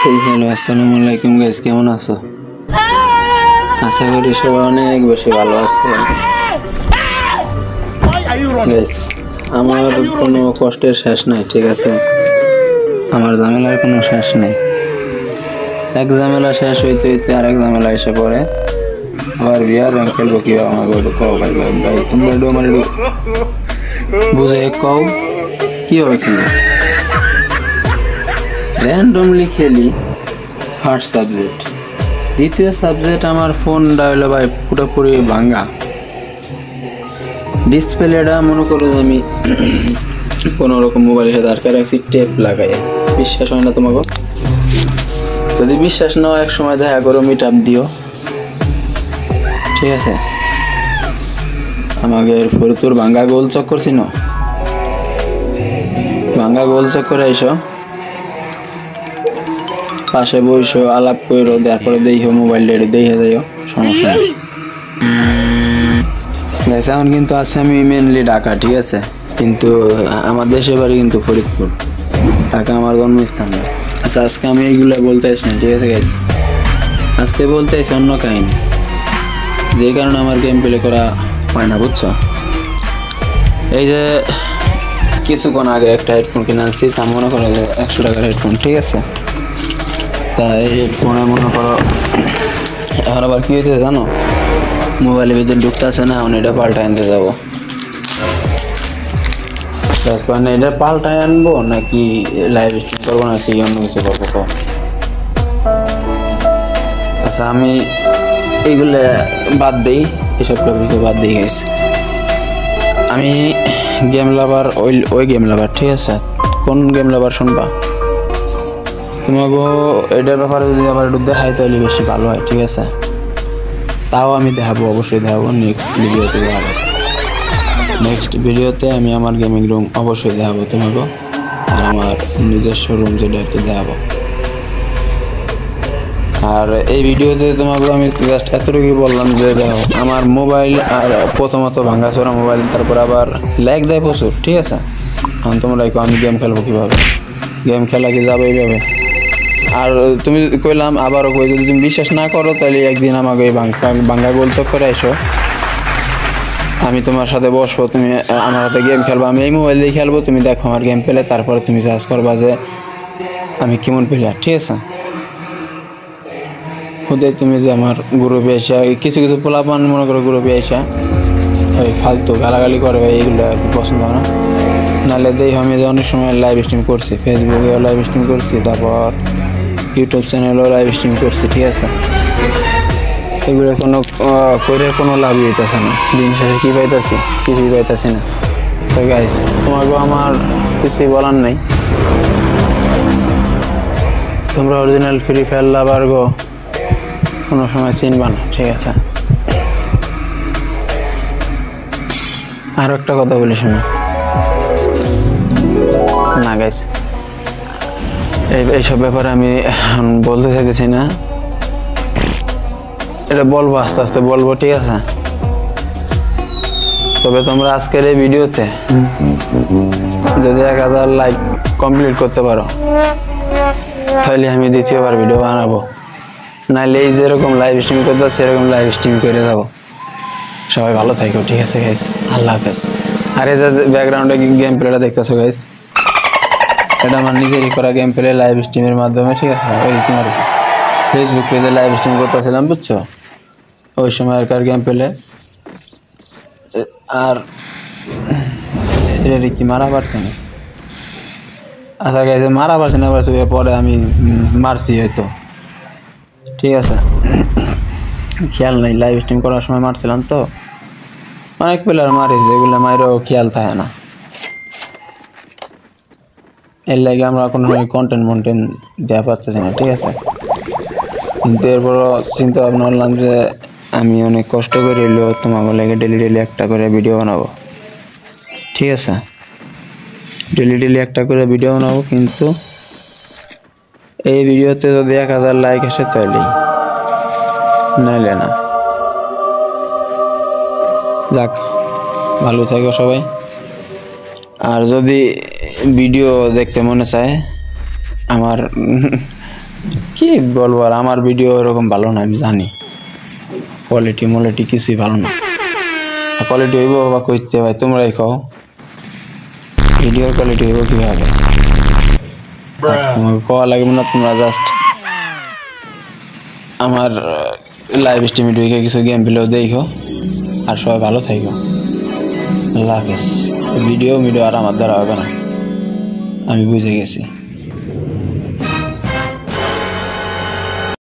Hello আসসালামু আলাইকুম guys, কেমন আছো? আশা করি সবাই অনেক বেশি ভালো আছে। গাইস, আমার কোনো কষ্টের শেষ নাই, ঠিক আছে? আমার ঝামেলার কোনো শেষ নেই। এক ঝামেলা শেষ হইতে হইতে আরেক ঝামেলা এসে পড়ে। আবার বিয়ার রং খেলবো কিভাবে আমাকে একটু কও ভাই। ভাই ভাই তোমরা একটু আমার একটু বুঝে কও কিভাবে খেলবো। র্যান্ডমলি খেলি ফার্স্ট সাবজেক্ট, দ্বিতীয় সাবজেক্ট আমার ফোনটা হলো ভাই পুরোপুরি ভাঙ্গা। ডিসপ্লেটা মনে করো যে আমি কোনো রকম মোবাইলের সাথে আটকে রাখছি টেপ লাগাই। বিশ্বাস হয় না তোমাকে? যদি বিশ্বাস নাও এক সময় দেখা করো, মিট আপ দিও, ঠিক আছে? আমাকে ফরিদপুর ভাঙ্গা গোল চক্কর ছিল, ভাঙ্গা গোল চক্করে আইসো, পাশে বইসো, আলাপ করো, তারপরে দেখো মোবাইলটা একটু দেখে যাইও, সমস্যা নেই। এখন কিন্তু আছে আমি মেনলি ঢাকা, ঠিক আছে? কিন্তু আমার দেশের বাড়ি কিন্তু ফরিদপুর, ঢাকা আমার জন্মস্থান না। আচ্ছা, আজকে আমি এইগুলো বলতে আসি না, ঠিক আছে গাইস? আজকে বলতে আসি অন্য কাহিনী, যে কারণে আমার গেম প্লে করা হয় না, বুঝছো? এই যে কিছুক্ষণ আগে একটা হেডফোন কিনে আনছি, তা মনে করো যে 100 টাকার হেডফোন, ঠিক আছে? তা এই হেডফোনে মনে করো এখন আবার কী হয়েছে জানো, মোবাইলের ভিতরে ঢুকতে আসে না, এখন এটা পাল্টায় আনতে যাবো। এটা পাল্টায় আনবো নাকি লাইভ স্ট্রিম করবো নাকি অন্য কিছু করবো তো? আচ্ছা, আমি এইগুলো বাদ দিই, এসব টপিকে বাদ দিয়ে গেছি। আমি গেম লাভার, ওই গেম লাভার, ঠিক আছে? কোন গেম লাভার শুনবা? তোমাকে এটার ব্যাপারে যদি আবার একটু দেখাই তাহলে বেশি ভালো হয়, ঠিক আছে? তাও আমি দেখাবো, অবশ্যই দেখাবো, নেক্সট ভিডিওতে দেখাবো। নেক্সট ভিডিওতে আমি আমার গেমিং রুম অবশ্যই দেখাবো তোমাকে, আর আমার নিজস্ব রুম যেটা একটু দেখাবো। আর এই ভিডিওতে তোমাকে আমি জাস্ট এতটুকুই বললাম যে দেখো, আমার মোবাইল আর প্রথমত ভাঙাচোরা মোবাইল, তারপর আবার ল্যাগ দেয় প্রচুর, ঠিক আছে? এখন তোমরা আমি গেম খেলবো কীভাবে? গেম খেলা কি যাবে এইভাবে? আর তুমি কইলাম আবারও কই, যদি তুমি বিশ্বাস না করো তাহলে একদিন আমাকে এই ভাঙ্গা গোল চক্করে এসো, আমি তোমার সাথে বসবো, তুমি আমার হাতে গেম খেলবো, আমি এই মোবাইল দিয়ে খেলবো, তুমি দেখো আমার গেম পেলে, তারপরে তুমি জাজ করবা যে আমি কেমন প্লেয়ার, ঠিক আছে? খুদে তুমি যে আমার গ্রুপে এসে কিছু কিছু পোলাপান মনে করো গ্রুপে এসে ওই ফালতু গালাগালি করে, এইগুলো পছন্দ হয় না। নাহলে দেখি আমি যে অনেক সময় লাইভ স্ট্রিম করছি, ফেসবুকেও লাইভ স্ট্রিম করছি, তারপর ইউটিউব চ্যানেলেও লাইভ স্ট্রিম করছি, ঠিক আছে? এগুলো কোনো করে কোনো লাভই হইতেছে না, দিন শেষে কী পাইতেছি? কিছুই পাইতেছি না। তো গাইস, তোমাকেও আমার কিছুই বলার নেই, তোমরা অরিজিনাল ফ্রি ফায়ার লাভার গো কোনো সময় চিনবা না, ঠিক আছে? আরও একটা কথা বলি শোনো না গাইস, এইসব ব্যাপারে আমি এখন বলতে চাইতেছি না, এটা বলবো আস্তে আস্তে বলবো, ঠিক আছে? তবে তোমরা আজকের এই ভিডিওতে যদি 1000 লাইক কমপ্লিট করতে পারো তাহলে আমি দ্বিতীয়বার ভিডিও বানাবো, নাহলে এই যেরকম লাইভ স্ট্রিম করতে সেরকম লাইভ স্ট্রিম করে যাবো। সবাই ভালো থাকো, ঠিক আছে গাইস? আল্লাহ হাফেজ। আর এই যে ব্যাকগ্রাউন্ডে গেম প্লেটা দেখতেছো গাইস, এটা আমার নিজেরই করা গেম প্লে লাইভ স্ট্রিমের মাধ্যমে, ঠিক আছে? ওই তোমার ফেসবুক পেজে লাইভ স্ট্রিম করতেছিলাম, বুঝছো? ওই সময়কার গেম প্লে। আর এটা কি মারা পারছে না? আচ্ছা গাইস, মারা পারছে না, আবার পরে আমি মারছি হয়তো, ঠিক আছে? খেয়াল নাই, লাইভ স্ট্রিম করার সময় মারছিলাম তো, অনেক প্লেয়ার মারিছে, এগুলো মাইরেও খেয়াল থাকে না, এর লাগে আমরা কোনো কন্টেন্ট দেওয়া পারতেছি না, ঠিক আছে? কিন্তু এরপরও চিন্তা ভাবনা করলাম যে আমি অনেক কষ্ট করে এলেও তোমাকে লাগে ডেলি একটা করে ভিডিও বানাবো, ঠিক আছে? ডেলি একটা করে ভিডিও বানাবো, কিন্তু এই ভিডিওতে যদি 1000 লাইক আসে তাহলেই, নাইলে না। যাক, ভালো থাকো সবাই। আর যদি ভিডিও দেখতে মনে চায় আমার কি বলবো আর, আমার ভিডিও এরকম ভালো না, আমি জানি কোয়ালিটি কিছুই ভালো না। কোয়ালিটি হইব বা কইতে ভাই তোমরাই খাও, ভিডিওর কোয়ালিটি হইব কিভাবে? তোমাকে কওয়া লাগবে না, তোমরা জাস্ট আমার লাইভ স্ট্রিমে ঢুকে কিছু গেম প্লেও দেখো, আর সবাই ভালো থাকো। আল্লাহ হাফেজ। ভিডিও আর আমার দ্বারা হবে না, আমি বুঝে গেছি।